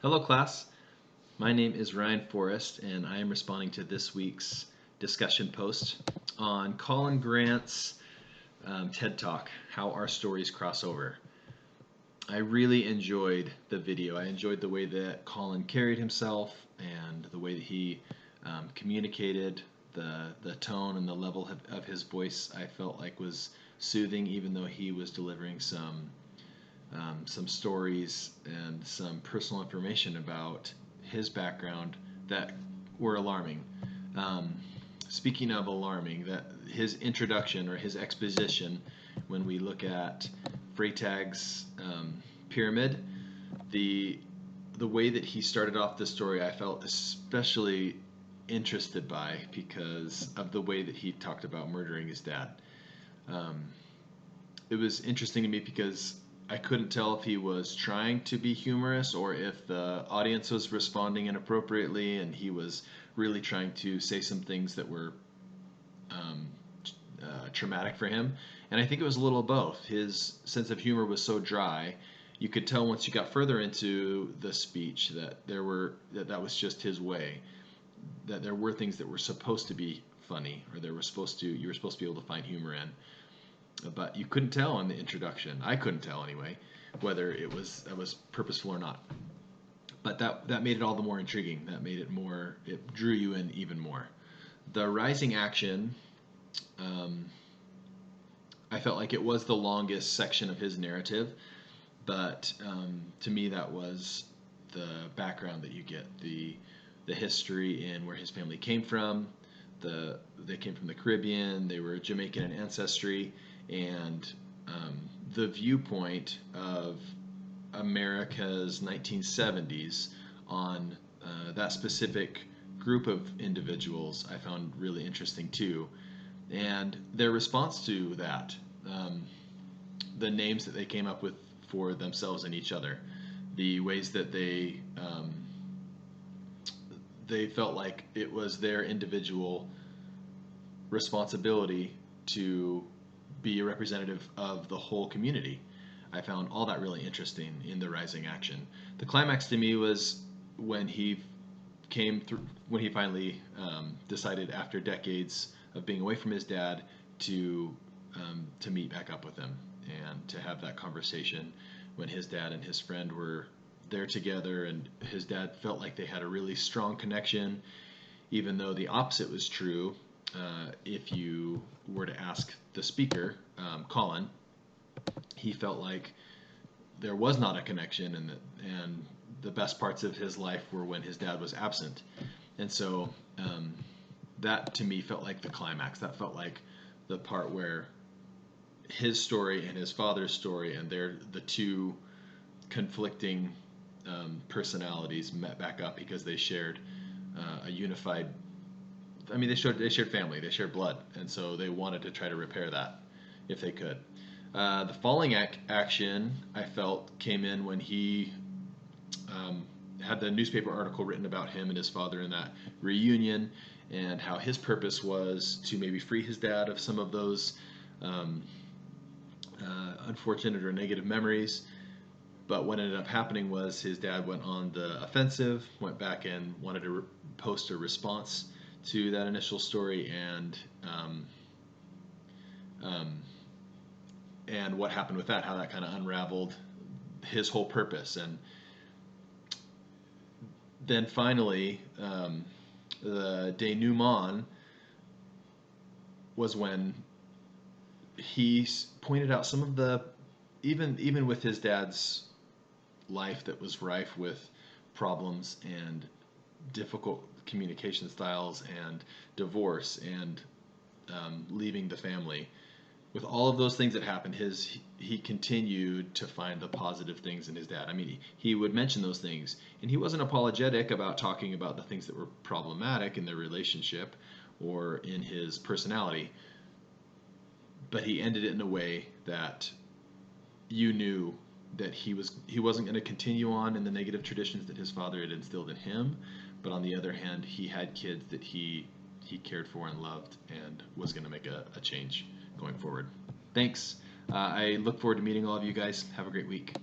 Hello, class. My name is Ryan Forrest, and I am responding to this week's discussion post on Colin Grant's TED Talk, How Our Stories Cross Over. I really enjoyed the video. I enjoyed the way that Colin carried himself and the way that he communicated, the tone and the level of his voice. I felt like was soothing, even though he was delivering some stories and some personal information about his background that were alarming. Um, Speaking of alarming, that his introduction or his exposition, when we look at Freytag's pyramid, the the way that he started off the story, I felt especially interested by because of the way that he talked about murdering his dad. Um, it was interesting to me because I couldn't tell if he was trying to be humorous or if the audience was responding inappropriately and he was really trying to say some things that were um, traumatic for him. And I think it was a little of both. His sense of humor was so dry. You could tell once you got further into the speech that that was just his way. That there were things that were supposed to be funny, or you were supposed to be able to find humor in, but you couldn't tell in the introduction. I couldn't tell anyway whether it was purposeful or not. But that made it all the more intriguing. That made it more. It drew you in even more. The rising action. Um, I felt like it was the longest section of his narrative, but to me that was the background that you get, the history and where his family came from. They came from the Caribbean. They were Jamaican in ancestry, and the viewpoint of America's 1970s on that specific group of individuals I found really interesting too. And their response to that, um, the names that they came up with for themselves and each other, the ways that they felt like it was their individual responsibility to be a representative of the whole community. I found all that really interesting in the rising action. The climax to me was when he came through, when he finally decided after decades of being away from his dad to meet back up with him and to have that conversation when his dad and his friend were there together, and his dad felt like they had a really strong connection, even though the opposite was true. If you were to ask the speaker, Colin, he felt like there was not a connection, and the best parts of his life were when his dad was absent. And so that to me felt like the climax. That felt like the part where his story and his father's story and the two conflicting personalities met back up because they shared a unified. I mean, they shared family, they shared blood, and so they wanted to try to repair that if they could. The falling action I felt came in when he um, had the newspaper article written about him and his father in that reunion, and how his purpose was to maybe free his dad of some of those um, unfortunate or negative memories. But what ended up happening was his dad went on the offensive, went back and wanted to post a response to that initial story, um, and what happened with that, how that kind of unraveled his whole purpose. And then finally, the denouement was when he pointed out some of the, even with his dad's life that was rife with problems and difficult communication styles and divorce and leaving the family. With all of those things that happened, he continued to find the positive things in his dad. I mean, he would mention those things, and he wasn't apologetic about talking about the things that were problematic in their relationship or in his personality. But he ended it in a way that you knew that he wasn't going to continue on in the negative traditions that his father had instilled in him, but on the other hand, he had kids that he cared for and loved and was going to make a change going forward. Thanks. I look forward to meeting all of you guys. Have a great week.